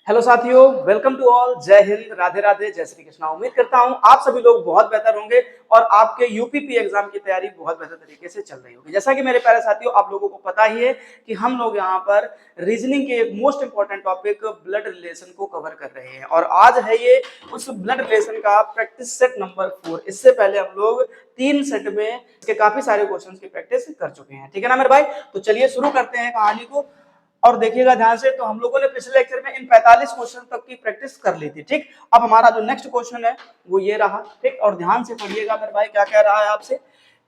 Hello साथियों, welcome to all. जय हिंद, राधे राधे, जय श्री कृष्णा। उम्मीद करता हूं आप सभी लोग बहुत बेहतर होंगे और आपके यूपीपी एग्जाम की तैयारी बहुत बेहतर तरीके से चल रही होगी। जैसा कि मेरे प्यारे साथियों, आप लोगों को पता ही है कि हम लोग यहाँ पर रीजनिंग के एक most important topic blood relation को कवर कर रहे हैं और आज है ये उस ब्लड रिलेशन का प्रैक्टिस सेट नंबर 4। इससे पहले हम लोग 3 सेट में इसके काफी सारे क्वेश्चन की प्रैक्टिस कर चुके हैं। ठीक है ना मेरे भाई? तो चलिए शुरू करते हैं कहानी को और देखिएगा ध्यान से। तो हम लोगों ने पिछले लेक्चर में इन 45 क्वेश्चन तक की प्रैक्टिस कर ली थी। ठीक, अब हमारा जो नेक्स्ट क्वेश्चन है वो ये रहा। ठीक, और ध्यान से पढ़िएगा मेरे भाई, क्या कह रहा है आपसे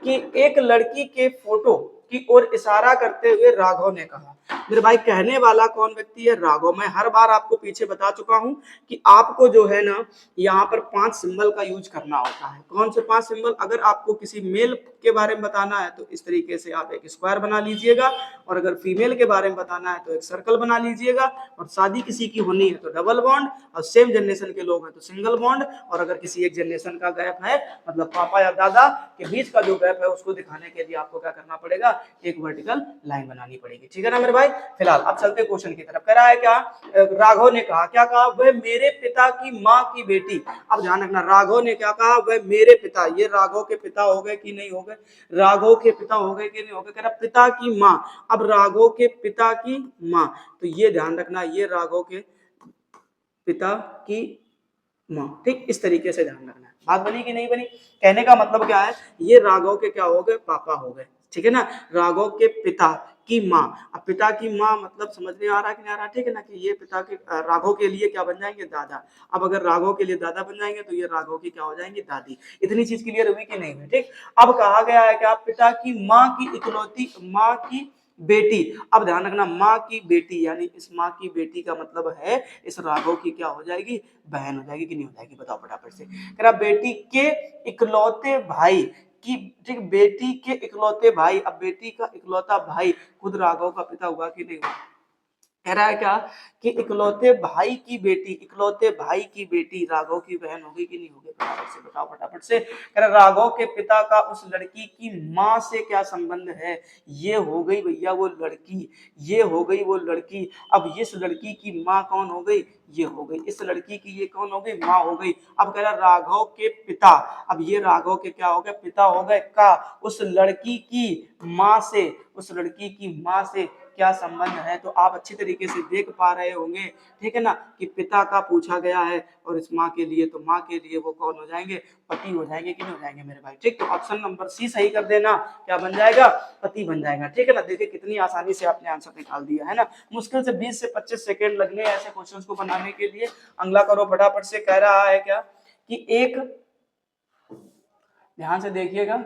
कि एक लड़की के फोटो की ओर इशारा करते हुए राघव ने कहा। मेरे भाई, कहने वाला कौन व्यक्ति है? राघव। मैं हर बार आपको पीछे बता चुका हूं कि आपको जो है ना यहाँ पर 5 सिंबल का यूज करना होता है। कौन से 5 सिंबल? अगर आपको किसी मेल के बारे में बताना है तो इस तरीके से आप एक स्क्वायर बना लीजिएगा, और अगर फीमेल के बारे में बताना है तो एक सर्कल बना लीजिएगा, और शादी किसी की होनी है तो डबल बॉन्ड, और सेम जनरेशन के लोग हैं तो सिंगल बॉन्ड, और अगर किसी एक जनरेशन का गैप है मतलब पापा या दादा के बीच का जो गैप है उसको दिखाने के लिए आपको क्या करना पड़ेगा? एक वर्टिकल लाइन बनानी पड़ेगी। ठीक है ना मेरे भाई? फिलहाल अब चलते क्वेश्चन की तरफ। कह रहा है क्या? राघव ने कहा, क्या कहा? वह मेरे पिता की माँ की बेटी। अब ध्यान रखना, राघव ने क्या कहा? वह मेरे पिता। ये राघव के पिता हो गए कि नहीं हो गए? राघव के पिता हो गए कि नहीं हो गए? कह रहा पिता की माँ। अब राघव के पिता की माँ, तो ये ध्यान रखना, ये राघव के पिता की माँ। ठीक, इस तरीके से ध्यान रखना है। बात बनी कि नहीं बनी? कहने का मतलब क्या है? ये राघव के क्या हो गए? पापा हो गए। ठीक है ना? राघव के पिता की माँ। अब पिता की माँ मतलब समझ में आ रहा है कि नहीं आ रहा? ठीक है ना, कि ये पिता के राघव के लिए क्या बन जाएंगे? दादा। अब अगर राघव के लिए दादा बन जाएंगे तो ये राघव की क्या हो जाएंगी? दादी। इतनी चीज क्लियर हुई कि नहीं हुई? ठीक, अब कहा गया है क्या? पिता की माँ की इकलौती माँ की बेटी। अब ध्यान रखना, माँ की बेटी, यानी इस माँ की बेटी का मतलब है इस राघव की क्या हो जाएगी? बहन हो जाएगी कि नहीं हो जाएगी? बताओ फटाफट से। कह रहा बेटी के इकलौते भाई की। ठीक, बेटी के इकलौते भाई। अब बेटी का इकलौता भाई खुद राघव का पिता हुआ कि नहीं हुआ? कह रहा है क्या कि इकलौते भाई की बेटी, इकलौते भाई की बेटी राघव की बहन होगी कि नहीं होगी? फटाफट से बताओ, फटाफट से। कह रहा राघव के पिता का उस लड़की की माँ से क्या संबंध है? ये हो गई भैया वो लड़की, ये हो गई वो लड़की। अब इस लड़की की माँ कौन हो गई? ये हो गई इस लड़की की, ये कौन हो गई? माँ हो गई। अब कह रहा राघव के पिता, अब ये राघव के क्या हो गए? पिता हो गए। का उस लड़की की माँ से, उस लड़की की माँ से क्या संबंध है? तो आप अच्छी तरीके से देख पा रहे होंगे, ठीक है ना, कि पिता का पूछा गया है और इस माँ के लिए, तो माँ के लिए वो कौन हो जाएंगे? पति हो जाएंगे कि नहीं हो जाएंगे मेरे भाई? ठीक, तो ऑप्शन नंबर सी सही कर देना। क्या बन जाएगा? पति बन जाएगा। ठीक है ना? देखिए कितनी आसानी से आपने आंसर निकाल दिया है ना। मुश्किल से 20 से 25 सेकेंड लगने ऐसे क्वेश्चंस को बनाने के लिए। अगला करो फटाफट से। कह रहा है क्या कि एक, ध्यान से देखिएगा,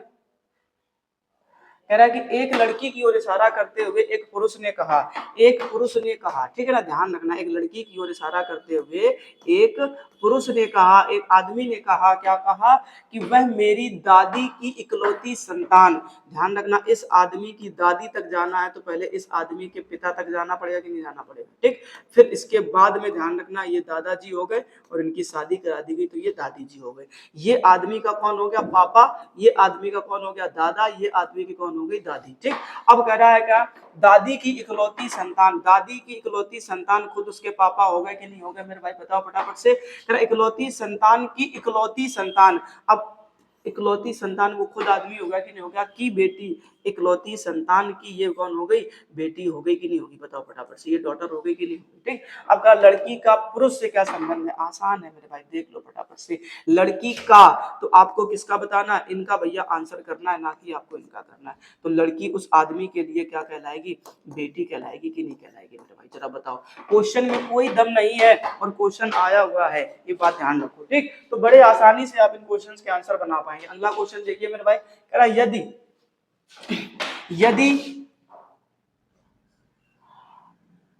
कह रहा है कि एक लड़की की ओर इशारा करते हुए एक पुरुष ने कहा, एक पुरुष ने कहा। ठीक है ना? ध्यान रखना, एक लड़की की ओर इशारा करते हुए एक पुरुष ने कहा, एक आदमी ने कहा। क्या कहा? कि वह मेरी दादी की इकलौती संतान। ध्यान रखना, इस आदमी की दादी तक जाना है तो पहले इस आदमी के पिता तक जाना पड़ेगा कि नहीं जाना पड़ेगा? ठीक, फिर इसके बाद में ध्यान रखना ये दादाजी हो गए और इनकी शादी करा दी गई तो ये दादी जी हो गए। ये आदमी का कौन हो गया? पापा। ये आदमी का कौन हो गया? दादा। ये आदमी की कौन हो गई? दादी। ठीक, अब कह रहा है क्या? दादी की इकलौती संतान, दादी की इकलौती संतान खुद उसके पापा हो गए कि नहीं हो गए मेरे भाई? बताओ फटाफट से। इकलौती संतान की इकलौती संतान, अब इकलौती संतान वो खुद आदमी हो गया कि नहीं हो गया? की बेटी, इकलौती संतान की ये कौन हो गई? बेटी हो गई कि नहीं होगी? बताओ फटाफट से। ये डॉटर हो गई कि नहीं होगी? ठीक, अब का लड़की का पुरुष से क्या संबंध है? आसान है मेरे भाई, देख लो फटाफट से। लड़की का, तो आपको किसका बताना है? इनका भैया आंसर करना है, ना कि आपको इनका करना है। तो लड़की उस आदमी के लिए क्या कहलाएगी? बेटी कहलाएगी कि नहीं कहलाएगी मेरे भाई? जरा बताओ। क्वेश्चन में कोई दम नहीं है और क्वेश्चन आया हुआ है, ये बात ध्यान रखो। ठीक, तो बड़े आसानी से आप इन क्वेश्चंस के आंसर बना पाएंगे। अगला क्वेश्चन देखिए मेरे भाई, कह रहा यदि यदि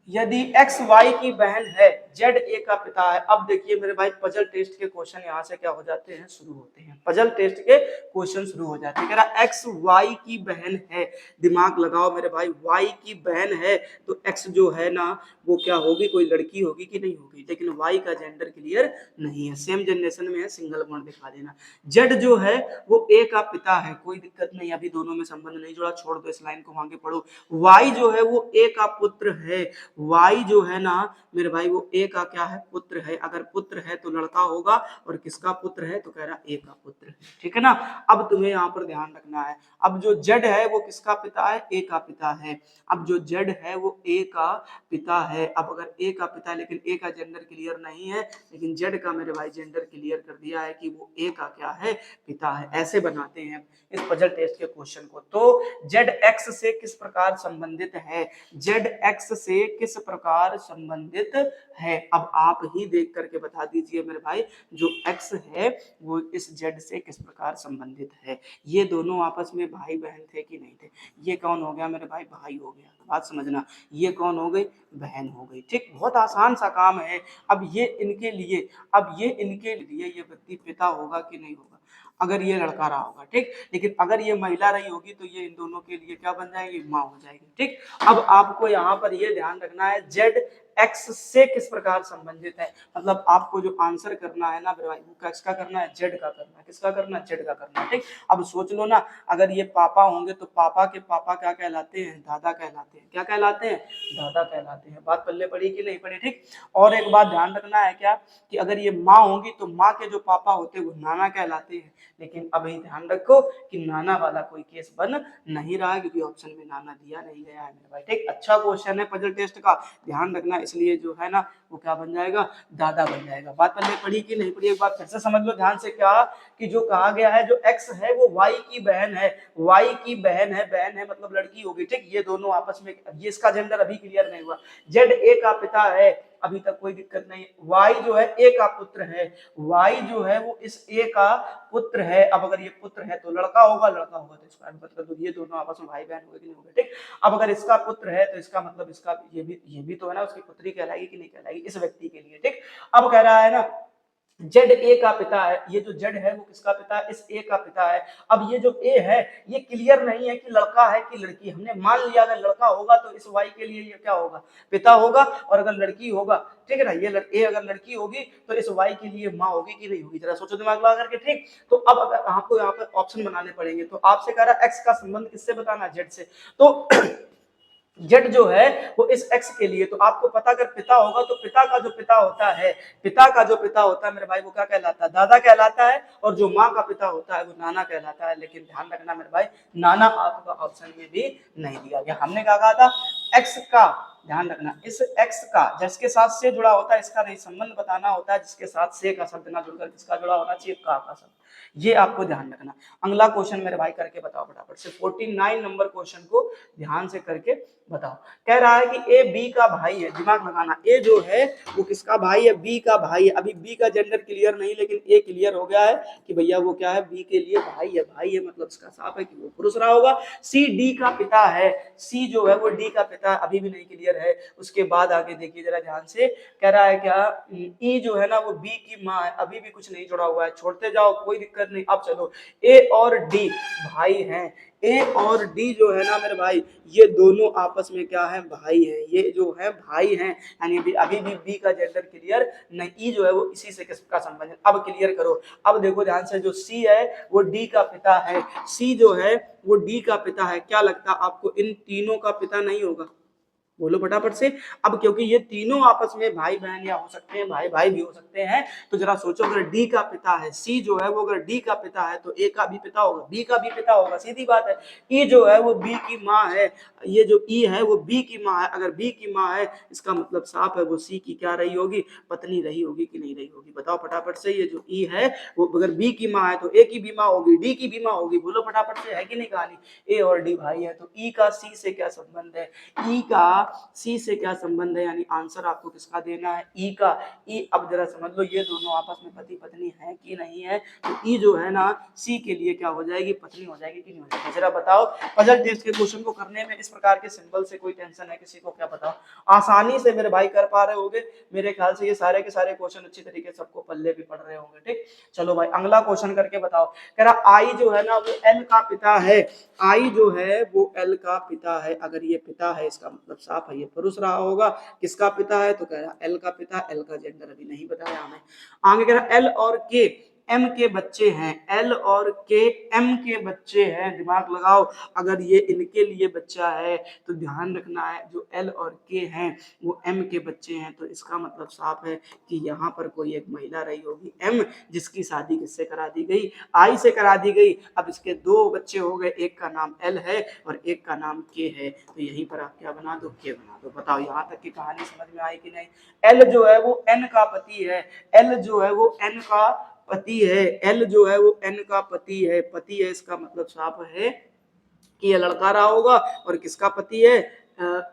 यदि एक्स वाई की बहन है, जेड ए का पिता है। अब देखिए मेरे भाई, पजल टेस्ट के क्वेश्चन यहाँ से क्या हो जाते हैं? शुरू होते हैं। पजल टेस्ट के क्वेश्चन शुरू हो जाते हैं। कह रहा एक्स वाई की बहन है, दिमाग लगाओ मेरे भाई, वाई की बहन है तो एक्स जो है ना वो क्या होगी? कोई लड़की होगी कि नहीं होगी? लेकिन वाई का जेंडर क्लियर नहीं है, सेम जनरेशन में है, सिंगल बॉन्ड दिखा देना। जेड जो है वो ए का पिता है, कोई दिक्कत नहीं, अभी दोनों में संबंध नहीं जुड़ा, छोड़ दो इस लाइन को, आगे पढ़ो। वाई जो है वो ए का पुत्र है, वाई जो है ना मेरे भाई वो ए का क्या है, पुत्र है। अगर पुत्र है तो लड़का होगा, और किसका पुत्र है, तो कह रहा ए का पुत्र है, ठीक है ना। अब तुम्हें यहाँ पर ध्यान रखना है, अब जो जेड है वो किसका पिता है, ए का पिता है। अब जो जेड है वो ए का पिता है। अब अगर ए का पिता, लेकिन ए का जेंडर क्लियर नहीं है, लेकिन जेड का मेरे भाई जेंडर क्लियर कर दिया है कि वो ए का क्या है, पिता है। ऐसे बनाते हैं इस पजल टेस्ट के क्वेश्चन को। तो जेड एक्स से किस प्रकार संबंधित है, जेड एक्स से किस प्रकार संबंधित है, अब आप ही देख करके बता दीजिए मेरे भाई, जो एक्स है वो इस जेड से किस प्रकार संबंधित है। ये दोनों आपस में भाई बहन थे कि नहीं थे, ये कौन हो गया मेरे भाई, भाई हो गया, बात समझना। ये कौन हो गई, बहन हो गई, ठीक। बहुत आसान सा काम है। अब ये इनके लिए, अब ये इनके लिए ये व्यक्ति पिता होगा कि नहीं होगा, अगर ये लड़का रहा होगा, ठीक। लेकिन अगर ये महिला रही होगी तो ये इन दोनों के लिए क्या बन जाएगी, माँ हो जाएगी, ठीक। अब आपको यहाँ पर ये ध्यान रखना है जेड एक्स से किस प्रकार संबंधित है, मतलब आपको जो आंसर करना है ना भाई, वो किसका करना है, जेड का करना है। किसका करना है, जेड का करना है, ठीक। अब सोच लो ना, अगर ये पापा होंगे तो पापा के पापा क्या कहलाते हैं, दादा कहलाते हैं। क्या कहलाते हैं, दादा कहलाते हैं। बात पल्ले पड़ी कि नहीं पड़ी, ठीक। और एक बात ध्यान रखना है क्या, कि अगर ये माँ होंगी तो माँ के जो पापा होते हैं वो नाना कहलाते हैं। लेकिन अभी ध्यान रखो कि नाना वाला कोई केस बन नहीं रहा है, क्योंकि ऑप्शन में नाना दिया नहीं गया है मेरे भाई, ठीक। अच्छा क्वेश्चन है पजल टेस्ट का, ध्यान रखना। इसलिए जो है ना वो क्या बन जाएगा, दादा बन जाएगा। बात पहले पढ़ी कि नहीं पढ़ी, एक बार फिर से समझ लो ध्यान से। क्या कि जो कहा गया है, जो एक्स है वो वाई की बहन है, वाई की बहन है, बहन है मतलब लड़की होगी, ठीक। ये दोनों आपस में, ये इसका जेंडर अभी क्लियर नहीं हुआ। जेड ए का पिता है, अभी तक कोई दिक्कत नहीं। वाई जो है ए का पुत्र है, वाई जो है वो इस ए का पुत्र है। अब अगर ये पुत्र है तो लड़का होगा, लड़का होगा तो इसका मतलब ये दोनों आपस में भाई बहन होंगे कि नहीं होंगे, ठीक। अब अगर इसका पुत्र है तो इसका मतलब इसका ये भी तो है ना, उसकी पुत्री कहलाएगी कि नहीं कहलाएगी इस व्यक्ति के लिए, ठीक। अब कह रहा है ना जेड ए का पिता है, ये जो जेड है वो किसका पिता है, इस ए का पिता है। अब ये जो ए है ये क्लियर नहीं है कि लड़का है कि लड़की। हमने मान लिया अगर लड़का होगा तो इस वाई के लिए ये क्या होगा, पिता होगा, और अगर लड़की होगा, ठीक है ना, ये ए अगर लड़की होगी तो इस वाई के लिए माँ होगी कि नहीं होगी, जरा सोचो दिमाग लगा करके, ठीक। तो अब अगर आपको यहाँ पर ऑप्शन बनाने पड़ेंगे, तो आपसे कह रहा है एक्स का संबंध किससे बताना, जेड से। तो जेड जो है वो इस एक्स के लिए, तो आपको पता अगर पिता होगा तो पिता का जो पिता होता है, पिता का जो पिता होता है मेरे भाई वो क्या कहलाता है, दादा कहलाता है। और जो माँ का पिता होता है वो नाना कहलाता है। लेकिन ध्यान रखना मेरे भाई, नाना आपका ऑप्शन में भी नहीं दिया गया। हमने क्या कहा था, एक्स का, ध्यान रखना, इस एक्स का जिसके साथ से जुड़ा होता है इसका नहीं संबंध बताना होता है, जिसके साथ से का शब्द ना जुड़कर किसका जुड़ा होना चाहिए, का शब्द। ये आपको ध्यान रखना। अगला क्वेश्चन मेरे भाई करके बताओ फटाफट से, 49 नंबर क्वेश्चन को ध्यान से करके बताओ। कह रहा है कि ए बी का भाई है, दिमाग लगाना, ए जो है वो किसका भाई है, बी का भाई है। अभी बी का जेंडर क्लियर नहीं, लेकिन ए क्लियर हो गया है कि भैया वो क्या है, बी के लिए भाई है। भाई है मतलब इसका साफ है कि वो पुरुष रहा होगा। सी डी का पिता है, सी जो है वो डी का पिता, अभी भी नहीं क्लियर है। उसके बाद आगे देखिए जरा ध्यान से, कह रहा है क्या, ई जो है ना वो बी की माँ है, अभी भी कुछ नहीं जुड़ा हुआ है, छोड़ते जाओ कोई दिक्कत नहीं। अब चलो, ए और डी भाई हैं, ए और डी जो है ना मेरे भाई ये दोनों आपस में क्या है, भाई है। ये जो है भाई हैं, यानी अभी भी बी का जेंडर क्लियर नहीं। ई जो है वो इसी से किसका संबंध है, अब क्लियर करो। अब देखो ध्यान से, जो सी है वो डी का पिता है, सी जो है वो डी का पिता है। क्या लगता है आपको इन तीनों का पिता नहीं होगा, बोलो फटाफट से। अब क्योंकि ये तीनों आपस में भाई बहन या हो सकते हैं, भाई भाई भी हो सकते हैं, तो जरा सोचो अगर डी का पिता है, सी जो है वो अगर डी का पिता है तो ए का भी पिता होगा, बी का भी पिता होगा, सीधी बात है। ई जो है वो बी की माँ है, ये जो ई है वो बी की माँ है। अगर बी की माँ है इसका मतलब साफ है वो सी की क्या रही होगी, पत्नी रही होगी कि नहीं रही होगी, बताओ फटाफट से। ये जो ई है वो अगर बी की माँ है तो ए की भी माँ होगी, डी की भी माँ होगी, बोलो फटाफट से, है कि नहीं कहानी। ए और डी भाई है, तो ई का सी से क्या संबंध है, ई का सी से क्या संबंध है, यानी आंसर आपको किसका देना है, ई का। ई अब जरा समझ लो ये दोनों आपस में पति पत्नी है कि नहीं है, तो ई जो है ना सी के लिए क्या हो जाएगी, पत्नी हो जाएगी कि नहीं हो जाएगी, जरा बताओ। पजल टेस्ट के क्वेश्चन को करने में इस प्रकार के सिंबल से कोई टेंशन है किसी को, क्या बताओ, आसानी से मेरे भाई कर पा रहे होंगे मेरे ख्याल से। ये सारे के सारे क्वेश्चन अच्छी तरीके से सबको पल्ले भी पढ़ रहे होंगे, ठीक। चलो भाई अगला क्वेश्चन करके बताओ। कह रहा आई जो है ना वो एल का पिता है, आई जो है वो एल का पिता है। अगर ये पिता है इसका मतलब साफ है ये पुरुष रहा होगा। किसका पिता है, तो कह रहा एल का पिता, एल का जेंडर अभी नहीं बताया हमें। आगे कह रहा एल और के, एम के बच्चे हैं, एल और के एम के बच्चे हैं, दिमाग लगाओ। अगर ये इनके लिए बच्चा है तो ध्यान रखना है जो एल और के हैं वो एम के बच्चे हैं, तो इसका मतलब साफ है कि यहाँ पर कोई एक महिला रही होगी एम, जिसकी शादी किससे करा दी गई, आई से करा दी गई। अब इसके दो बच्चे हो गए, एक का नाम एल है और एक का नाम के है, तो यहीं पर आप क्या बना दो, के बना दो। बताओ यहाँ तक की कहानी समझ में आई कि नहीं। एल जो है वो एन का पति है, एल जो है वो एन का पति है, एल जो है वो एन का पति है, पति है, इसका मतलब साफ है कि ये लड़का रहा होगा और किसका पति है,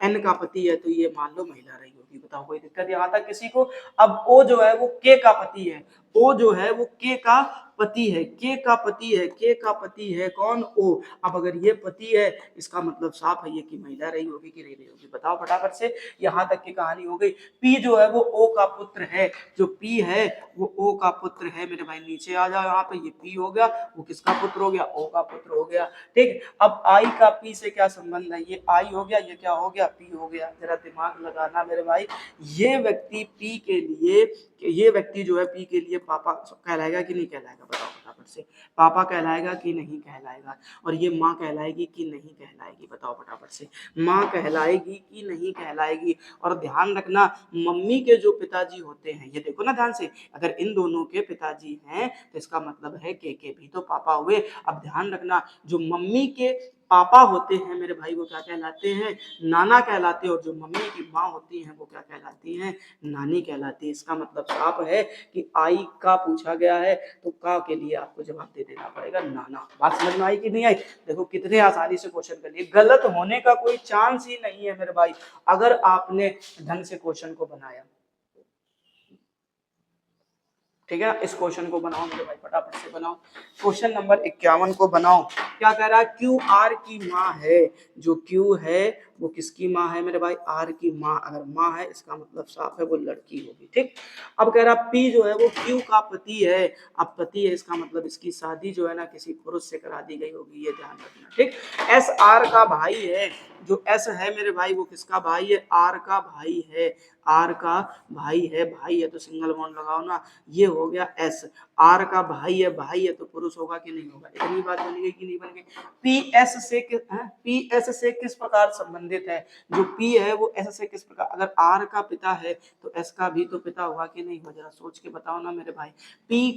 एन का पति है, तो ये मान लो महिला रही होगी। बताओ कोई दिक्कत यहाँ तक किसी को। अब ओ जो है वो के का पति है, ओ जो है वो के का पति है, के का पति है, के का पति है कौन, ओ। अब अगर ये पति है इसका मतलब साफ है ये कि महिला रही होगी कि नहीं रही होगी। बताओ फटाफट से, यहाँ तक की कहानी हो गई। पी जो है वो ओ का पुत्र है, जो पी है वो ओ का पुत्र है। मेरे भाई नीचे आ जाओ, यहाँ पे ये पी हो गया, वो किसका पुत्र हो गया, ओ का पुत्र हो गया। ठीक, अब आई का पी से क्या संबंध है, ये आई हो गया, ये क्या हो गया, पी हो गया। जरा दिमाग लगाना मेरे भाई, ये व्यक्ति पी के लिए, ये व्यक्ति जो है पी के लिए पापा कहलाएगा कि नहीं कहलाएगा। बताओ फटाफट से, पापा कहलाएगा कि नहीं कहलाएगा, और ये माँ कहलाएगी कि नहीं कहलाएगी। बताओ फटाफट से, माँ कहलाएगी कि नहीं कहलाएगी। और ध्यान रखना, मम्मी के जो पिताजी होते हैं, ये देखो ना ध्यान से, अगर इन दोनों के पिताजी हैं तो इसका मतलब है के भी तो पापा हुए। अब ध्यान रखना, जो मम्मी के पापा होते हैं मेरे भाई वो क्या कहलाते हैं, नाना कहलाते हैं, और जो मम्मी की माँ होती हैं वो क्या कहलाती हैं, नानी कहलाती है। इसका मतलब साफ है कि आई का पूछा गया है तो का के लिए आपको जवाब दे देना पड़ेगा नाना। बात समझ में आई कि नहीं आई। देखो कितने आसानी से क्वेश्चन कर लिए, गलत होने का कोई चांस ही नहीं है मेरे भाई, अगर आपने ढंग से क्वेश्चन को बनाया। ठीक है, इस क्वेश्चन को बनाओ मेरे भाई, फटाफट से बनाओ। क्वेश्चन नंबर 51 को बनाओ। क्या कह रहा है, क्यू आर की माँ है, जो क्यू है वो किसकी माँ है मेरे भाई, आर की माँ। अगर माँ है इसका मतलब साफ है वो लड़की होगी। ठीक, अब कह रहा पी जो है वो क्यू का पति है। अब पति है इसका मतलब इसकी शादी जो है ना किसी पुरुष से करा दी गई होगी, ये ध्यान रखना। ठीक, एस आर का भाई है, जो एस है मेरे भाई वो किसका भाई है, आर का भाई है, आर का भाई है, भाई है तो सिंगल बॉन्ड लगाओ ना, ये हो गया एस। आर का भाई है तो पुरुष होगा कि नहीं होगा। इतनी बात बन गई कि नहीं बन गई। पी एस से पी एस से किस प्रकार संबंधित है, जो पी है वो एस से किस प्रकार, अगर आर का पिता है तो एस का भी तो पिता हुआ कि नहीं हुआ, जरा सोच के बताओ ना मेरे भाई। पी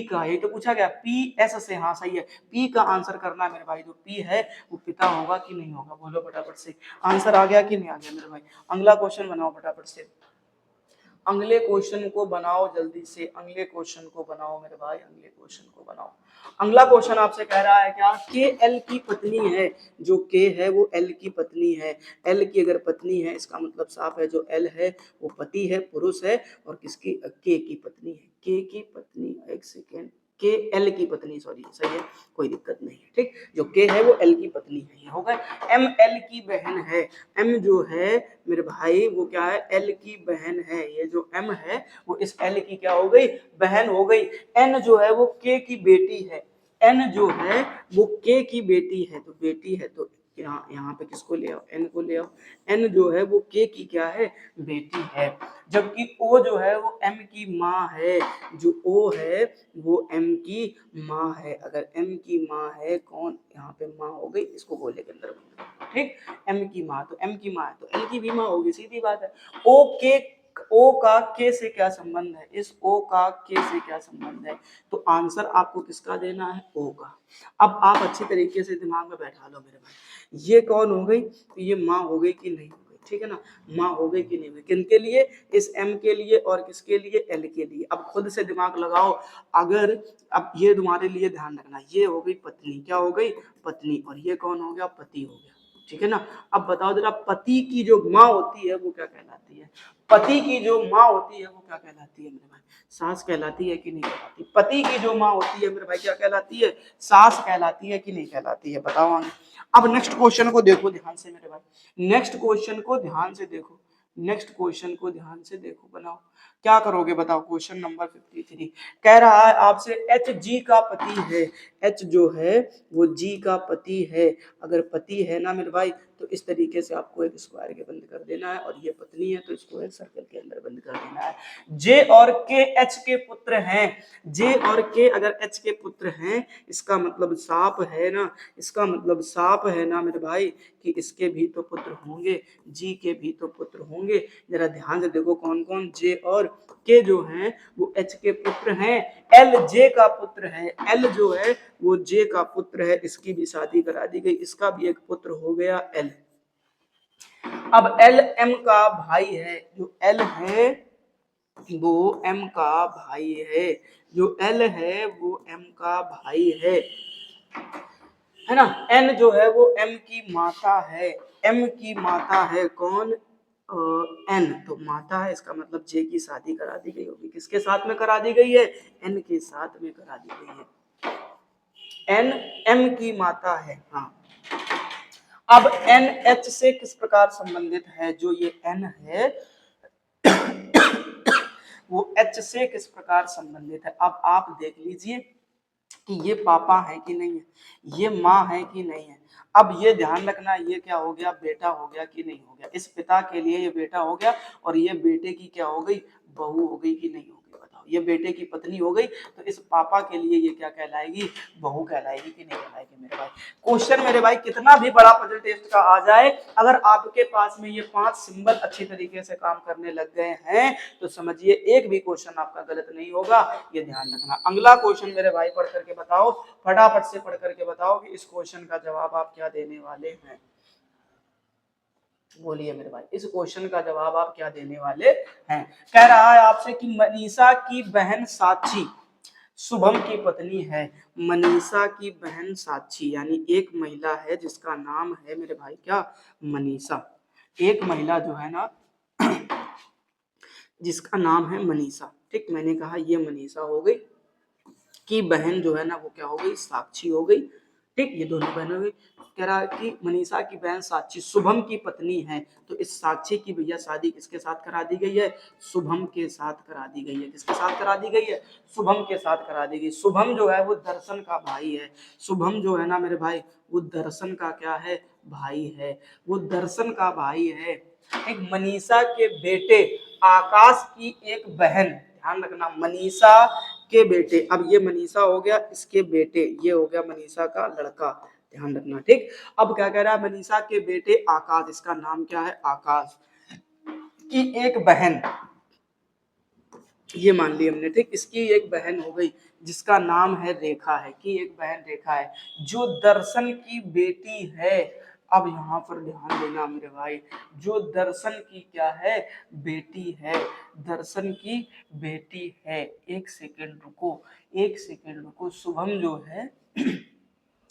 का ये तो पूछा गया, पी एस से, हाँ सही है, पी का आंसर करना है मेरे भाई, जो पी है वो पिता होगा कि नहीं होगा। बोलो फटाफट से, आंसर आ गया कि नहीं आ गया मेरे भाई। अगला क्वेश्चन बनाओ फटाफट से, अगले क्वेश्चन को बनाओ जल्दी से, अगले क्वेश्चन को बनाओ मेरे भाई, अगले क्वेश्चन को बनाओ। अगला क्वेश्चन आपसे कह रहा है क्या, के एल की पत्नी है, जो के है वो एल की पत्नी है। एल की अगर पत्नी है इसका मतलब साफ है जो एल है वो पति है, पुरुष है, और किसकी, के की पत्नी है, के की पत्नी, एक सेकेंड, के एल की पत्नी, सॉरी सही है, कोई दिक्कत नहीं है। ठीक, जो के है वो एल की पत्नी है, ये होगा। एम एल की बहन है, एम जो है मेरे भाई वो क्या है, एल की बहन है। ये जो एम है वो इस एल की क्या हो गई, बहन हो गई। एन जो है वो के की बेटी है, एन जो है वो के की बेटी है, तो बेटी है तो यहाँ पे किसको ले आओ, एन को ले आओ। एन जो है वो के की क्या है, बेटी है। जबकि ओ जो है वो एम की माँ है, जो ओ है वो एम की माँ है। अगर एम की माँ है कौन, यहाँ पे माँ हो गई, इसको गोले के अंदर बंद करो। ठीक, एम की माँ, तो एम की माँ है तो एल की भी माँ होगी, सीधी बात है। ओ का के से क्या संबंध है, इस ओ का के से क्या संबंध है, तो आंसर आपको किसका देना है, ओ का। अब आप अच्छी तरीके से दिमाग में बैठा लो मेरे भाई, ये कौन हो गई, तो ये माँ हो गई कि नहीं हो गई, ठीक है ना, माँ हो गई कि नहीं हुई, किन के लिए, इस एम के लिए और किसके लिए, एल के लिए। अब खुद से दिमाग लगाओ, अगर अब ये तुम्हारे लिए ध्यान रखना, ये हो गई पत्नी, क्या हो गई, पत्नी, और ये कौन हो गया, पति हो गया, ठीक है ना। अब बताओ जरा, पति की जो माँ होती है वो क्या कहलाती है, पति की जो माँ होती है वो क्या कहलाती है मेरे भाई, सास कहलाती है कि नहीं कहलाती। पति की जो माँ होती है मेरे भाई क्या कहलाती है, सास कहलाती है कि नहीं कहलाती है, बताओ आगे। अब नेक्स्ट क्वेश्चन को देखो ध्यान से मेरे भाई, नेक्स्ट क्वेश्चन को ध्यान से देखो, नेक्स्ट क्वेश्चन को ध्यान से देखो, बनाओ क्या करोगे बताओ। क्वेश्चन नंबर 53 कह रहा है आपसे, एच जी का पति है, एच जो है वो जी का पति है। अगर पति है ना मेरे भाई तो इस तरीके से आपको एक स्क्वायर के बंद कर देना है, और ये पत्नी है तो इसको एक सर्कल के अंदर बंद कर देना है। जे और के एच के पुत्र हैं, जे और के अगर एच के पुत्र हैं, इसका मतलब साफ है ना, इसका मतलब साफ है ना मेरे भाई कि इसके भी तो पुत्र होंगे, जी के भी तो पुत्र होंगे। जरा ध्यान से देखो कौन कौन, जे और के जो हैं वो एच के पुत्र हैं, एल जे का पुत्र है, एल जो है वो जे का पुत्र है, इसकी भी शादी करा दी गई, इसका भी एक पुत्र हो गया एल। अब एल एम का भाई है, जो एल है वो एम का भाई है, जो एल है वो एम का भाई है ना। एन जो है वो एम की माता है, एम की माता है कौन, एन, तो माता है, इसका मतलब जे की शादी करा दी गई होगी, किसके साथ में करा दी गई है, एन के साथ में करा दी गई है, एन एम की माता है। हाँ, अब एन एच से किस प्रकार संबंधित है, जो ये एन है वो एच से किस प्रकार संबंधित है। अब आप देख लीजिए कि ये पापा है कि नहीं है, ये माँ है कि नहीं है। अब ये ध्यान रखना, ये क्या हो गया, बेटा हो गया कि नहीं हो गया, इस पिता के लिए ये बेटा हो गया, और ये बेटे की क्या हो गई, बहू हो गई कि नहीं हो गई, बताओ, ये बेटे की पत्नी हो गई, तो इस पापा के लिए ये क्या कहलाएगी, बहू कहलाएगी कि नहीं कहलाएगी मेरे भाई। क्वेश्चन मेरे भाई कितना भी बड़ा पजल टेस्ट का आ जाए, अगर आपके पास में ये 5 सिंबल अच्छी तरीके से काम करने लग गए हैं तो समझिए एक भी क्वेश्चन आपका गलत नहीं होगा, ये ध्यान रखना। अगला क्वेश्चन मेरे भाई पढ़ करके बताओ, फटाफट से पढ़ करके बताओ कि इस क्वेश्चन का जवाब आप क्या देने वाले हैं, बोलिए मेरे भाई, इस क्वेश्चन का जवाब आप क्या देने वाले हैं। कह रहा है आपसे कि मनीषा की बहन साक्षी शुभम की पत्नी है, मनीषा की बहन साक्षी यानी एक महिला है जिसका नाम है मेरे भाई क्या, मनीषा, एक महिला जो है ना जिसका नाम है मनीषा, ठीक, मैंने कहा ये मनीषा हो गई, की बहन जो है ना वो क्या हो गई, साक्षी हो गई, ठीक, ये दोनों बहन हो गई। कह रहा है कि मनीषा की बहन साक्षी शुभम की पत्नी है, तो इस साक्षी की भैया शादी किसके साथ करा दी गई है, शुभम के साथ करा दी गई है, किसके साथ करा दी गई है, शुभम के साथ करा दी गई। शुभम जो है वो दर्शन का भाई है, शुभम जो है ना मेरे भाई वो दर्शन का क्या है, भाई है, वो दर्शन का भाई है। एक मनीषा के बेटे आकाश की एक बहन, ध्यान रखना, मनीषा के बेटे, अब ये मनीषा हो गया इसके बेटे, ये हो गया मनीषा का लड़का, ध्यान रखना, ठीक। अब क्या कह रहा है, मनीषा के बेटे आकाश, इसका नाम क्या है, आकाश की एक बहन, ये मान ली हमने, ठीक, इसकी एक बहन हो गई जिसका नाम है रेखा है, की एक बहन रेखा है, जो दर्शन की बेटी है। अब यहाँ पर ध्यान देना मेरे भाई, जो दर्शन की क्या है, बेटी है, दर्शन की बेटी है, एक सेकेंड रुको, एक सेकेंड रुको, शुभम जो है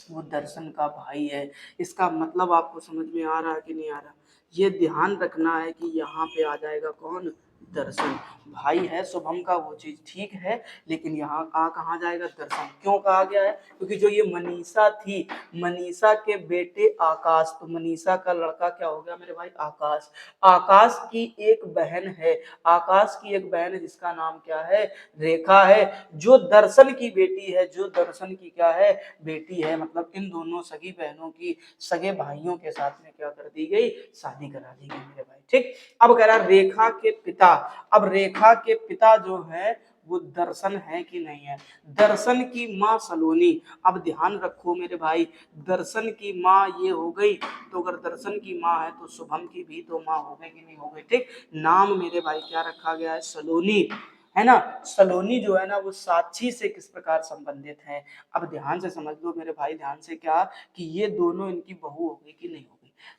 वो दर्शन का भाई है, इसका मतलब आपको समझ में आ रहा है कि नहीं आ रहा, ये ध्यान रखना है कि यहाँ पे आ जाएगा कौन, दर्शन, भाई है शुभम का वो चीज ठीक है, लेकिन यहाँ आ कहाँ जाएगा, दर्शन, क्यों कहा गया है, क्योंकि जो ये मनीषा थी, मनीषा के बेटे आकाश, तो मनीषा का लड़का क्या हो गया मेरे भाई, आकाश, आकाश की एक बहन है, आकाश की एक बहन है जिसका नाम क्या है, रेखा है, जो दर्शन की बेटी है, जो दर्शन की क्या है, बेटी है, मतलब इन दोनों सगी बहनों की सगे भाइयों के साथ में क्या कर दी गई, शादी करा दी गई मेरे भाई, ठीक। अब कह रहा रेखा के पिता, अब रेखा के पिता जो है वो दर्शन है कि नहीं है, दर्शन की माँ सलोनी, अब ध्यान रखो मेरे भाई, दर्शन की माँ ये हो गई, तो अगर दर्शन की माँ है तो शुभम की भी तो माँ हो गई कि नहीं हो गई, ठीक, नाम मेरे भाई क्या रखा गया है, सलोनी, है ना। सलोनी जो है ना वो साक्षी से किस प्रकार संबंधित है, अब ध्यान से समझ लो मेरे भाई, ध्यान से, क्या कि ये दोनों इनकी बहू हो गई कि नहीं हो गई,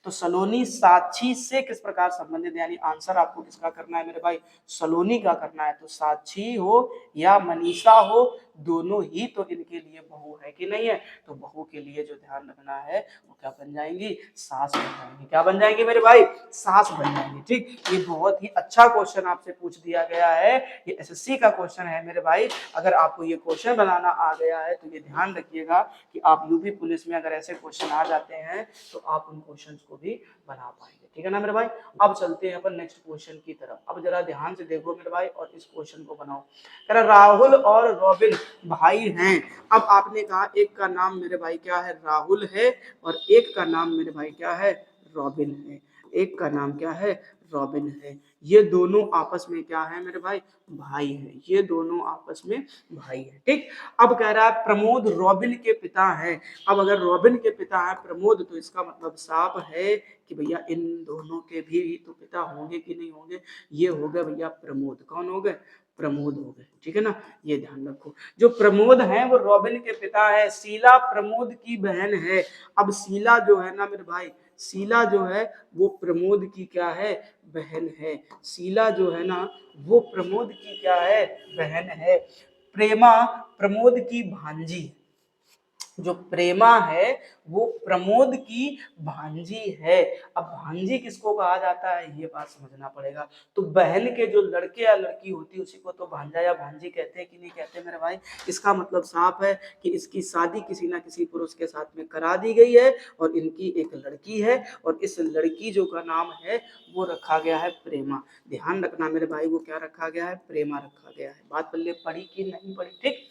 तो सलोनी साक्षी से किस प्रकार संबंधित, यानी आंसर आपको किसका करना है मेरे भाई, सलोनी का करना है, तो साक्षी हो या मनीषा हो, दोनों ही तो इनके लिए बहू है कि नहीं है, तो बहू के लिए जो ध्यान रखना है वो क्या बन जाएंगी, सास बन जाएंगी, क्या बन जाएंगी मेरे भाई, सास बन जाएंगी, ठीक। ये बहुत ही अच्छा क्वेश्चन आपसे पूछ दिया गया है, ये एसएससी का क्वेश्चन है मेरे भाई, अगर आपको ये क्वेश्चन बनाना आ गया है तो ये ध्यान रखिएगा कि आप यूपी पुलिस में अगर ऐसे क्वेश्चन आ जाते हैं तो आप उन क्वेश्चंस को भी बना पाएंगे, ठीक है ना मेरे भाई। अब चलते हैं अपन नेक्स्ट क्वेश्चन की तरफ, अब जरा ध्यान से देखो मेरे भाई और इस क्वेश्चन को बनाओ। कह रहा राहुल और रॉबिन भाई हैं, अब आपने कहा एक का नाम मेरे भाई क्या है, राहुल है, और एक का नाम मेरे भाई क्या है, रॉबिन है, एक का नाम क्या है, रॉबिन है। ये दोनों आपस में क्या है मेरे भाई, भाई है, ये दोनों आपस में भाई है। ठीक, अब कह रहा है प्रमोद रॉबिन के पिता हैं। अब अगर रॉबिन के पिता है प्रमोद, तो इसका मतलब साफ है कि भैया इन दोनों के भी तो पिता होंगे कि नहीं होंगे, ये हो गए भैया प्रमोद। कौन हो गए, प्रमोद हो गए। ठीक है ना, ये ध्यान रखो। जो प्रमोद हैं वो रॉबिन के पिता है। शीला प्रमोद की बहन है। अब शीला जो है ना मेरे भाई, शीला जो है वो प्रमोद की क्या है, बहन है। शीला जो है ना वो प्रमोद की क्या है, बहन है। प्रेमा प्रमोद की भांजी। जो प्रेमा है वो प्रमोद की भांजी है। अब भांजी किसको कहा जाता है, ये बात समझना पड़ेगा। तो बहन के जो लड़के या लड़की होती है उसी को तो भांजा या भांजी कहते हैं कि नहीं कहते मेरे भाई। इसका मतलब साफ है कि इसकी शादी किसी ना किसी पुरुष के साथ में करा दी गई है और इनकी एक लड़की है, और इस लड़की जो का नाम है वो रखा गया है प्रेमा। ध्यान रखना मेरे भाई, वो क्या रखा गया है, प्रेमा रखा गया है। बात पल्ले पड़ी कि नहीं पड़ी। ठीक,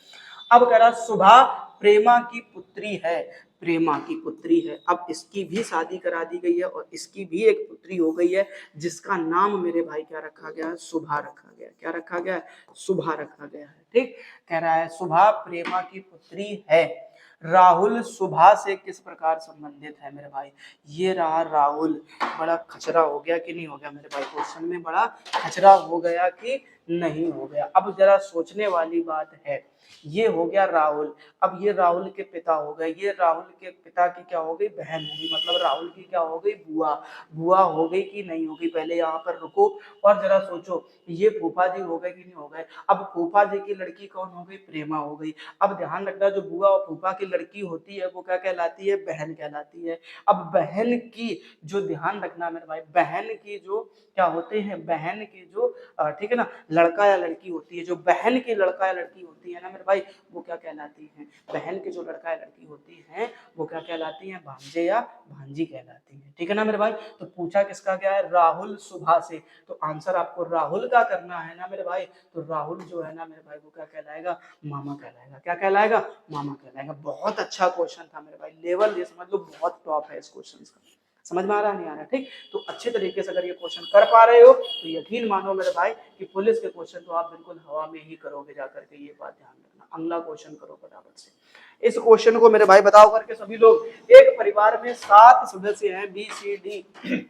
अब कह रहा सुभा प्रेमा की पुत्री है, प्रेमा की पुत्री है। अब इसकी भी शादी करा दी गई है और इसकी भी एक पुत्री हो गई है, जिसका नाम मेरे भाई क्या रखा गया है, शुभा रखा गया। क्या रखा गया है, शुभा रखा गया है। ठीक, कह रहा है शुभा प्रेमा की पुत्री है। राहुल शुभा से किस प्रकार संबंधित है मेरे भाई, ये रहा राहुल। बड़ा खचरा हो गया कि नहीं हो गया मेरे भाई, क्वेश्चन में बड़ा खचरा हो गया कि नहीं हो गया। अब जरा सोचने वाली बात है, ये हो गया राहुल। अब ये राहुल के पिता हो गए, ये राहुल के पिता की क्या हो गई, बहन होगी, मतलब राहुल की क्या हो गई, बुआ। बुआ हो गई कि नहीं हो गई, पहले यहाँ पर रुको और जरा सोचो, ये फूफा जी हो गए कि नहीं हो गए। अब फूफा जी की लड़की कौन हो गई, प्रेमा हो गई। अब ध्यान रखना, जो बुआ और फूफा की लड़की होती है वो क्या कहलाती है, बहन कहलाती है। अब बहन की जो, ध्यान रखना मेरे भाई, बहन की जो क्या होते हैं, बहन की जो ठीक है ना, लड़का या लड़की होती है, जो बहन की लड़का या लड़की होती है ना मेरे भाई, वो क्या कहलाती है, बहन की जो लड़का या लड़की होती है वो क्या कहलाती है, भांजे या भांजी कहलाती है। ठीक है ना मेरे भाई। तो पूछा किसका गया है, राहुल शुभा से। तो आंसर आपको राहुल का करना है ना मेरे भाई। तो राहुल जो है ना मेरे भाई वो क्या कहलाएगा, मामा कहलाएगा। क्या कहलाएगा, मामा कहलाएगा। बहुत अच्छा क्वेश्चन था मेरे भाई, लेवल ये समझ लो बहुत टॉप है इस क्वेश्चन का। समझ में आ रहा नहीं आ रहा, ठीक। तो अच्छे तरीके से अगर ये क्वेश्चन कर पा रहे हो तो यकीन मानो मेरे भाई कि पुलिस के क्वेश्चन तो आप बिल्कुल हवा में ही करोगे जाकर के, ये बात ध्यान रखना। अगला क्वेश्चन करो फटाफट से। इस क्वेश्चन को मेरे भाई बताओ करके सभी लोग। एक परिवार में 7 सदस्य हैं, B C D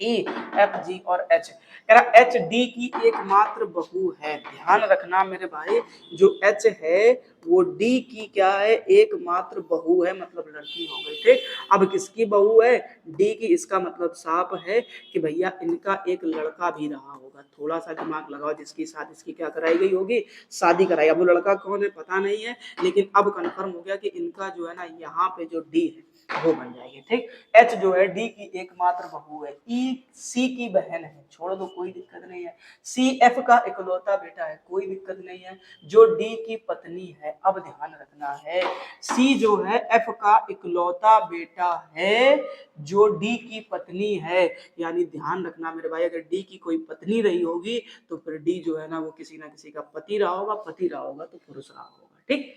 E F G और एच। एच डी की एकमात्र बहू है। ध्यान रखना मेरे भाई, जो एच है वो डी की क्या है, एकमात्र बहू है, मतलब लड़की हो गई। ठीक, अब किसकी बहू है, डी की। इसका मतलब साफ है कि भैया इनका एक लड़का भी रहा होगा। थोड़ा सा दिमाग लगाओ, जिसकी शादी इसकी क्या कराई गई होगी, शादी कराई। अब वो लड़का कौन है पता नहीं है, लेकिन अब कंफर्म हो गया कि इनका जो है ना यहाँ पे जो डी है वो बन जाएगी। ठीक, एच जो है डी की एकमात्र बहू है। ई सी की बहन है, छोड़ दो कोई दिक्कत नहीं है। सी एफ का इकलौता बेटा है, कोई दिक्कत नहीं है, जो डी की पत्नी है। अब ध्यान रखना है, सी जो है एफ का इकलौता बेटा है, जो डी की पत्नी है। यानी ध्यान रखना मेरे भाई, अगर डी की कोई पत्नी रही होगी तो फिर डी जो है ना वो किसी ना किसी का पति रहा होगा, पति रहा होगा तो पुरुष रहा होगा। ठीक,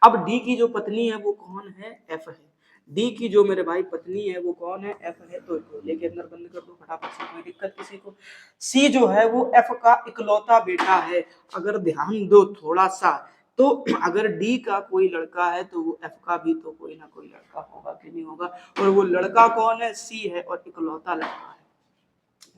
अब डी की जो पत्नी है वो कौन है, एफ है। डी की जो मेरे भाई पत्नी है वो कौन है, एफ है। तो लेके अंदर बंद कर दो फटाफट से, कोई दिक्कत किसी को। सी जो है वो एफ का इकलौता बेटा है। अगर ध्यान दो थोड़ा सा, तो अगर डी का कोई लड़का है तो वो एफ का भी तो कोई ना कोई लड़का होगा कि नहीं होगा, और वो लड़का कौन है, सी है, और इकलौता लड़का है।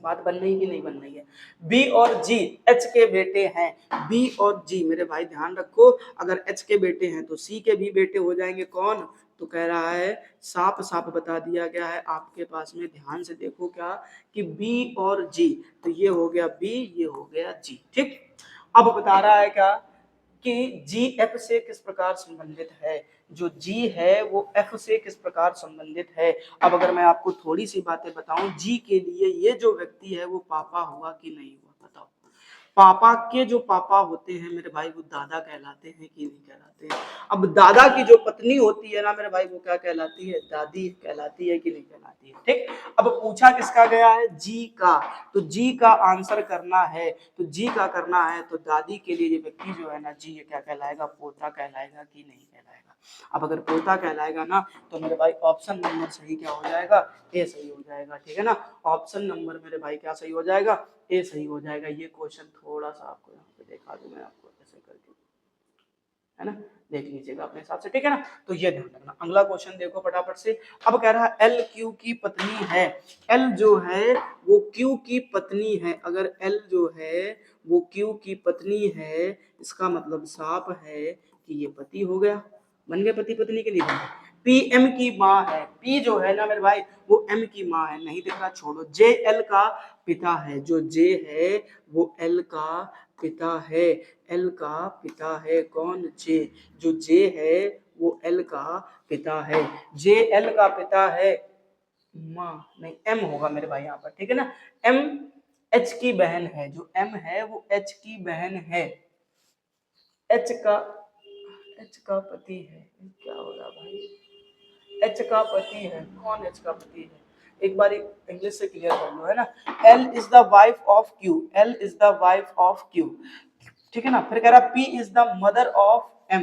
बात बन रही कि नहीं बन रही है। बी और जी एच के बेटे हैं। बी और जी मेरे भाई ध्यान रखो, अगर एच के बेटे हैं तो सी के भी बेटे हो जाएंगे। कौन, तो कह रहा है साफ साफ बता दिया गया है आपके पास में, ध्यान से देखो क्या, कि बी और जी, तो ये हो गया बी, ये हो गया जी। ठीक, अब बता रहा है क्या, कि जी एफ से किस प्रकार संबंधित है, जो जी है वो एफ से किस प्रकार संबंधित है। अब अगर मैं आपको थोड़ी सी बातें बताऊं, जी के लिए ये जो व्यक्ति है वो पापा हुआ कि नहीं हुआ, बताओ। पापा के जो पापा होते हैं मेरे भाई वो दादा कहलाते हैं कि नहीं कहलाते हैं। अब दादा की जो पत्नी होती है ना मेरे भाई वो क्या कहलाती है, दादी कहलाती है कि नहीं कहलाती है। ठीक, अब पूछा किसका गया है, जी का। तो जी का आंसर करना है, तो जी का करना है तो दादी के लिए ये व्यक्ति जो है ना जी, ये क्या कहलाएगा, पोता कहलाएगा कि नहीं कहलाएगा। अब अगर पोता कहलाएगा ना तो मेरे भाई ऑप्शन नंबर सही क्या हो जाएगा, ए सही हो जाएगा, ठीक है ना। ऑप्शन नंबर मेरे भाई क्या सही हो जाएगा, ए सही हो जाएगा। ये क्वेश्चन थोड़ा सा आपको यहाँ पे दिखा दूं मैं आपको ऐसे करके, है ना, देख लीजिएगा अपने हिसाब से, ठीक है ना। तो ये ध्यान रखना। अगला क्वेश्चन देखो फटाफट से। अब कह रहा है एल क्यू की पत्नी है। एल जो है वो क्यू की पत्नी है। अगर एल जो है वो क्यू की पत्नी है, इसका मतलब साफ है कि ये पति हो गया, बन गए पति पत्नी के लिए बन गए। पी एम की माँ है। पी जो है ना मेरे भाई वो एम की माँ है, नहीं दिख रहा छोड़ो। जे एल का पिता है। जो जे है वो एल का पिता है। एल का पिता है कौन, जे। जो जे है वो एल का पिता है। जे एल का पिता है, माँ नहीं एम होगा मेरे भाई यहाँ पर, ठीक है ना। एम एच की बहन है। जो एम है वो एच की बहन है। एच का पति है, क्या हो रहा भाई, एच का पति है कौन, एच का पति है, एक बार इंग्लिश से क्लियर कर लो, है ना। L is the wife of Q. L is the wife of Q, ठीक है ना। फिर कह रहा P is the mother of M.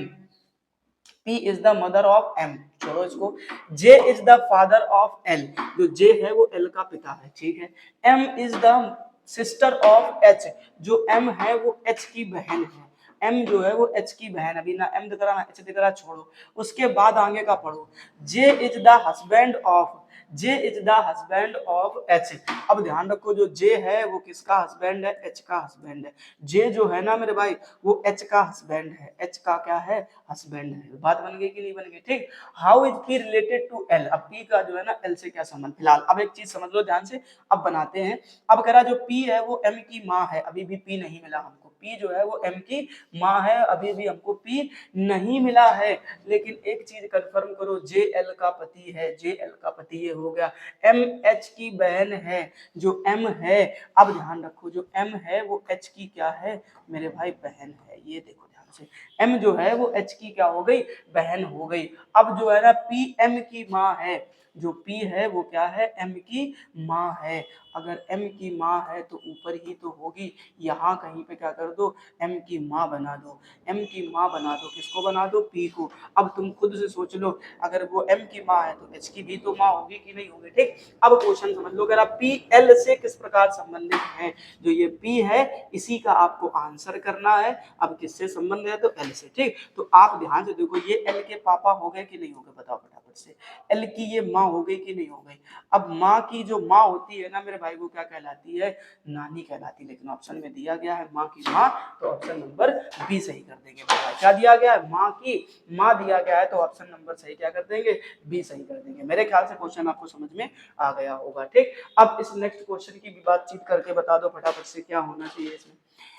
P is the mother of M, छोड़ो इसको। J is the father of L. जो जे है वो एल का पिता है, ठीक है। M is the sister of H. जो एम है वो एच की बहन है। एम जो है वो एच की बहन, अभी ना एम दिख रहा ना एच दिख रहा, छोड़ो। उसके बाद आगे का पढ़ो। J is the husband of. J is the husband of H. अब ध्यान रखो जो जे है वो किसका हस्बैंड है, एच का हस्बैंड है। जे जो है ना मेरे भाई वो एच का हस्बैंड है। एच का क्या है, हस्बैंड है। बात बन गई कि नहीं बन गई, ठीक। How is P related to L. अब पी का जो है ना एल से क्या संबंध, फिलहाल अब एक चीज समझ लो ध्यान से, अब बनाते हैं। अब कह रहा जो पी है वो एम की माँ है, अभी भी पी नहीं मिला हमको। पी जो है वो एम की माँ है, अभी भी हमको पी नहीं मिला है। लेकिन एक चीज कंफर्म करो, जे एल का पति है। जे एल का पति ये हो गया। एम एच की बहन है। जो एम है, अब ध्यान रखो जो एम है वो एच की क्या है मेरे भाई, बहन है। ये देखो ध्यान से, एम जो है वो एच की क्या हो गई, बहन हो गई। अब जो है ना पी एम की माँ है। जो पी है वो क्या है, एम की माँ है। अगर एम की माँ है तो ऊपर ही तो होगी, यहाँ कहीं पे क्या कर दो, एम की माँ बना दो। एम की माँ बना दो, किसको बना दो, पी को। अब तुम खुद से सोच लो, अगर वो एम की माँ है तो एच की भी तो माँ होगी कि नहीं होगी, ठीक। अब क्वेश्चन समझ लो, अगर आप पी एल से किस प्रकार संबंधित है। जो ये पी है इसी का आपको आंसर करना है। अब किससे संबंध है, तो एल से, ठीक। तो आप ध्यान से देखो, ये एल के पापा हो गए कि नहीं हो गए, बताओ फटाफट से। एल की ये माँ हो गई कि नहीं हो गई। अब माँ की जो माँ होती है ना मेरे भाई, वो क्या कहलाती है, नानी कहलाती है। लेकिन ऑप्शन में दिया गया है माँ की माँ, तो ऑप्शन नंबर बी सही कर देंगे मेरे भाई। क्या दिया गया है, माँ की माँ दिया गया है, तो ऑप्शन नंबर सही क्या कर देंगे, बी सही कर देंगे। मेरे ख्याल से क्वेश्चन आपको समझ में आ गया होगा, ठीक। अब इस नेक्स्ट क्वेश्चन की भी बातचीत करके बता दो फटाफट से क्या होना चाहिए इसमें।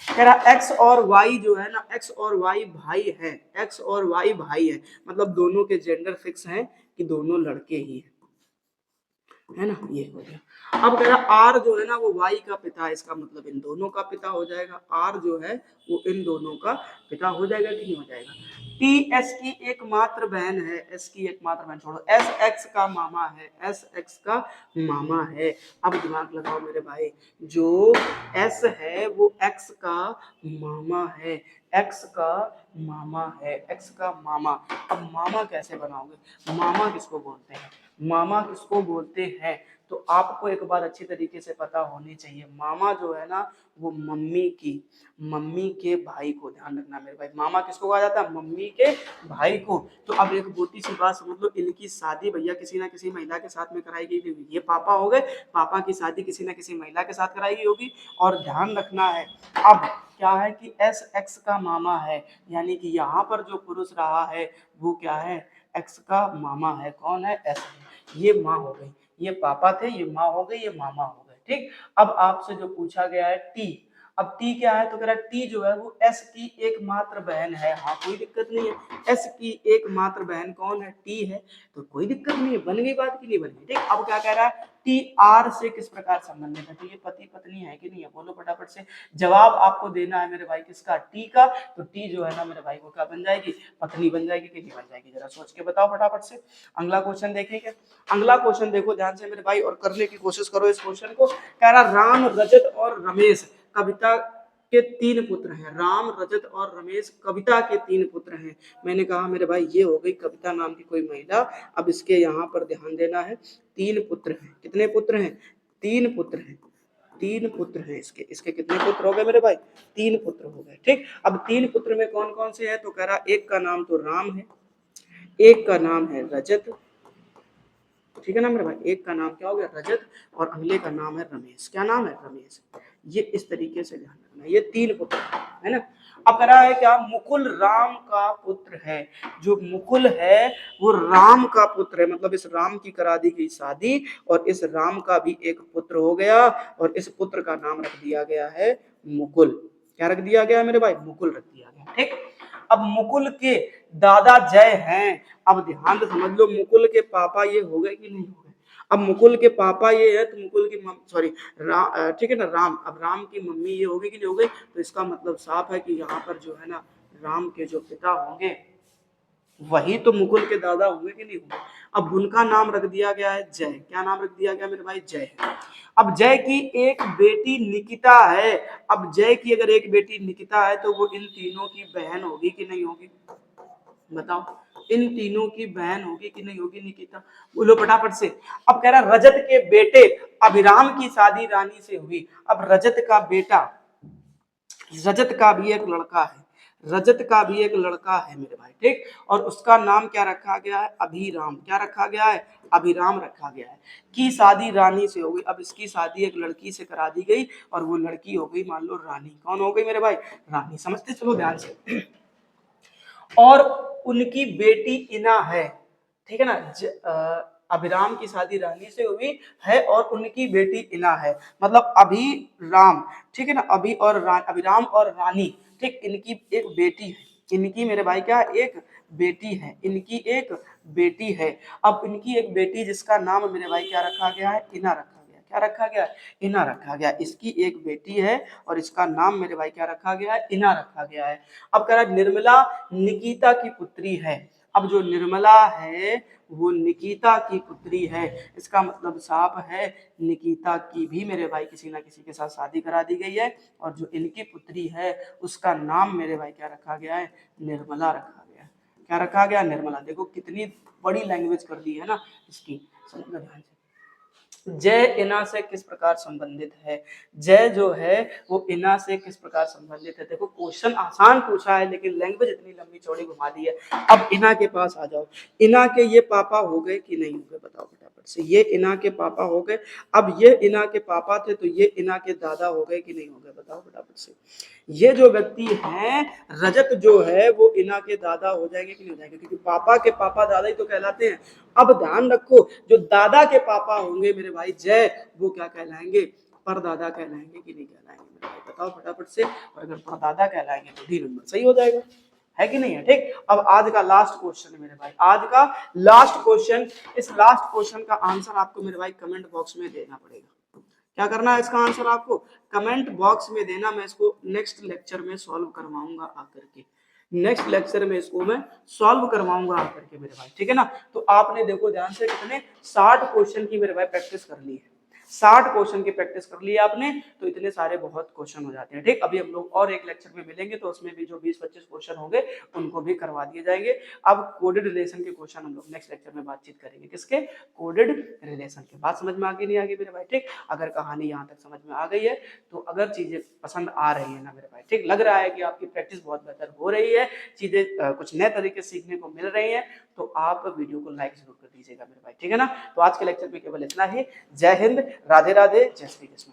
कह रहा एक्स और वाई जो है ना, एक्स और वाई भाई है। एक्स और वाई भाई है, मतलब दोनों के जेंडर फिक्स हैं कि दोनों लड़के ही हैं, है ना। ये हो गया। अब कह रहा आर जो है ना वो वाई का पिता है, इसका मतलब इन दोनों का पिता हो जाएगा। आर जो है वो इन दोनों का पिता हो जाएगा कि नहीं हो जाएगा। टी एस की एकमात्र बहन है। एस की एकमात्र बहन छोड़ो, एस एक्स का मामा है। एस एक्स का मामा है। अब दिमाग लगाओ मेरे भाई, जो एस है वो एक्स का मामा है। एक्स का मामा है, एक्स का मामा। अब मामा कैसे बनाओगे, मामा किसको बोलते हैं, मामा किसको बोलते हैं, तो आपको एक बात अच्छी तरीके से पता होनी चाहिए। मामा जो है ना वो मम्मी के भाई को, ध्यान रखना मेरे भाई, मामा किसको कहा जाता है, मम्मी के भाई को। तो अब एक मोटी सी बात समझ लो, इनकी शादी भैया किसी ना किसी महिला के साथ में कराई गई थी। ये पापा हो गए, पापा की शादी किसी ना किसी महिला के साथ कराई गई होगी। और ध्यान रखना है, अब क्या है कि एस एक्स का मामा है, यानी कि यहाँ पर जो पुरुष रहा है वो क्या है, एक्स का मामा है। कौन है, एस है। ये माँ हो गई, ये पापा थे, ये माँ हो गई, ये मामा हो गए, ठीक। अब आपसे जो पूछा गया है टी, अब टी क्या है, तो कह रहा है टी जो है वो एस की एकमात्र बहन है। हाँ कोई दिक्कत नहीं है, एस की एकमात्र बहन कौन है, टी है, तो कोई दिक्कत नहीं है, बन गई बात की नहीं बन गई, ठीक। अब क्या कह रहा है, टी आर से किस प्रकार संबंधित है, तो ये पति पत्नी है कि नहीं है, बोलो फटाफट से। जवाब आपको देना है मेरे भाई किसका, टी का। तो टी जो है ना मेरे भाई को क्या बन जाएगी, पत्नी बन जाएगी कि नहीं बन जाएगी, जरा सोच के बताओ फटाफट से। अगला क्वेश्चन देखेंगे। अगला क्वेश्चन देखो ध्यान से मेरे भाई और करने की कोशिश करो इस क्वेश्चन को। कह रहा राम रजत और रमेश कविता के 3 पुत्र हैं। राम, रजत और रमेश कविता के 3 पुत्र हैं। मैंने कहा मेरे भाई ये हो गई कविता नाम की कोई महिला। अब इसके यहाँ पर ध्यान देना है। 3 पुत्र हैं। कितने पुत्र हैं? 3 पुत्र हैं। 3 पुत्र हैं इसके। इसके कितने पुत्र हो गए मेरे भाई? 3 पुत्र हो गए। ठीक। अब 3 पुत्र में कौन कौन से हैं? तो कह रहा एक का नाम तो राम है, एक का नाम है रजत, ठीक है ना मेरे भाई, एक का नाम क्या हो गया? रजत, और अगले का नाम है रमेश। क्या नाम है? रमेश। ये इस तरीके से ध्यान रखना, ये 3 पुत्र है ना। अब कह रहा है क्या? मुकुल राम का पुत्र है। जो मुकुल है वो राम का पुत्र है, मतलब इस राम की करा दी गई शादी, और इस राम का भी एक पुत्र हो गया, और इस पुत्र का नाम रख दिया गया है मुकुल। क्या रख दिया गया मेरे भाई? मुकुल रख दिया गया। ठीक। अब मुकुल के दादा जय हैं। अब ध्यान से समझ लो, मुकुल के पापा ये हो गए कि नहीं हो गए? अब मुकुल के पापा ये है, तो मुकुल की सॉरी ठीक है ना, राम। अब राम की मम्मी ये हो गई कि नहीं हो गई? तो इसका मतलब साफ है कि यहाँ पर जो है ना, राम के जो पिता होंगे वही तो मुकुल के दादा होंगे कि नहीं होंगे? अब उनका नाम रख दिया गया है जय। क्या नाम रख दिया गया मेरे भाई? जय। अब जय की एक बेटी निकिता है। अब जय की अगर एक बेटी निकिता है तो वो इन तीनों की बहन होगी कि नहीं होगी? बताओ, इन तीनों की बहन होगी कि नहीं होगी निकिता? बोलो फटाफट से। अब कह रहा रजत के बेटे अभिराम की शादी रानी से हुई। अब रजत का बेटा, रजत का भी एक लड़का है, रजत का भी एक लड़का है मेरे भाई। ठीक। और उसका नाम क्या रखा गया है? अभिराम। क्या रखा गया है? अभिराम रखा गया है। की शादी रानी से हो गई। अब इसकी शादी एक लड़की से करा दी गई, और वो लड़की हो गई मान लो रानी। कौन हो गई मेरे भाई? रानी। समझते चलो ध्यान से। और उनकी बेटी इना है। ठीक है ना। अभिराम की शादी रानी से हुई है, और उनकी बेटी इना है, मतलब अभी राम। ठीक है ना, अभिराम और रानी। ठीक। इनकी एक बेटी है। इनकी मेरे भाई क्या? एक बेटी है। इनकी एक बेटी है। अब इनकी एक बेटी जिसका नाम मेरे भाई क्या रखा गया है? इना रखा गया। क्या रखा गया? इना रखा गया। इसकी एक बेटी है, और इसका नाम मेरे भाई क्या रखा गया है? इना रखा गया है। अब कह रहा निर्मला निकिता की पुत्री है। अब जो निर्मला है वो निकिता की पुत्री है। इसका मतलब साफ है निकिता की भी मेरे भाई किसी ना किसी के साथ शादी करा दी गई है, और जो इनकी पुत्री है उसका नाम मेरे भाई क्या रखा गया है? निर्मला रखा गया है। क्या रखा गया? निर्मला। देखो कितनी बड़ी लैंग्वेज कर दी है ना इसकी। समझना ध्यान से। जय इना से किस प्रकार संबंधित है? जय जो है वो इना से किस प्रकार संबंधित है? देखो क्वेश्चन आसान पूछा है, लेकिन लैंग्वेज इतनी लंबी चौड़ी घुमा दी है। अब इना के पास आ जाओ। इना के ये पापा हो गए कि नहीं हो गए? बताओ फटाफट से। ये इना के पापा हो गए। अब ये इना के पापा थे, तो ये इना के दादा हो गए कि नहीं हो गए? बताओ फटाफट से। ये जो व्यक्ति हैं, रजत जो है वो इना के दादा हो जाएंगे कि नहीं हो जाएंगे? क्योंकि पापा के पापा दादा ही तो कहलाते हैं। अब ध्यान रखो, जो दादा के पापा होंगे मेरे भाई जय, वो क्या कहलाएंगे? परदादा कहलाएंगे कि नहीं कहलाएंगे मेरे भाई? बताओ फटाफट से। और अगर परदादा कहलाएंगे तो डी नंबर सही हो जाएगा, है कि नहीं है? ठीक। अब आज का लास्ट क्वेश्चन है मेरे भाई, आज का लास्ट क्वेश्चन। इस लास्ट क्वेश्चन का आंसर आपको मेरे भाई कमेंट बॉक्स में देना पड़ेगा। क्या करना है इसका आंसर? आपको कमेंट बॉक्स में देना। मैं इसको नेक्स्ट लेक्चर में सॉल्व करवाऊंगा आकर के। नेक्स्ट लेक्चर में इसको मैं सॉल्व करवाऊंगा आकर के मेरे भाई। ठीक है ना। तो आपने देखो ध्यान से कितने 60 क्वेश्चन की मेरे भाई प्रैक्टिस कर ली है। 60 क्वेश्चन की प्रैक्टिस कर ली आपने, तो इतने सारे बहुत क्वेश्चन हो जाते हैं। ठीक। अभी हम लोग और एक लेक्चर में मिलेंगे, तो उसमें भी जो 20-25 क्वेश्चन होंगे उनको भी करवा दिए जाएंगे। अब कोडेड रिलेशन के क्वेश्चन हम लोग नेक्स्ट लेक्चर में बातचीत करेंगे। किसके? कोडेड रिलेशन के। बात समझ में आ गई नहीं आ गई मेरे भाई? ठीक। अगर कहानी यहाँ तक समझ में आ गई है, तो अगर चीजें पसंद आ रही है ना मेरे भाई, ठीक, लग रहा है कि आपकी प्रैक्टिस बहुत बेहतर हो रही है, चीजें कुछ नए तरीके सीखने को मिल रही है, तो आप वीडियो को लाइक जरूर कर दीजिएगा मेरे भाई। ठीक है ना। तो आज के लेक्चर में केवल इतना ही। जय हिंद, राधे राधे, जय श्री कृष्ण।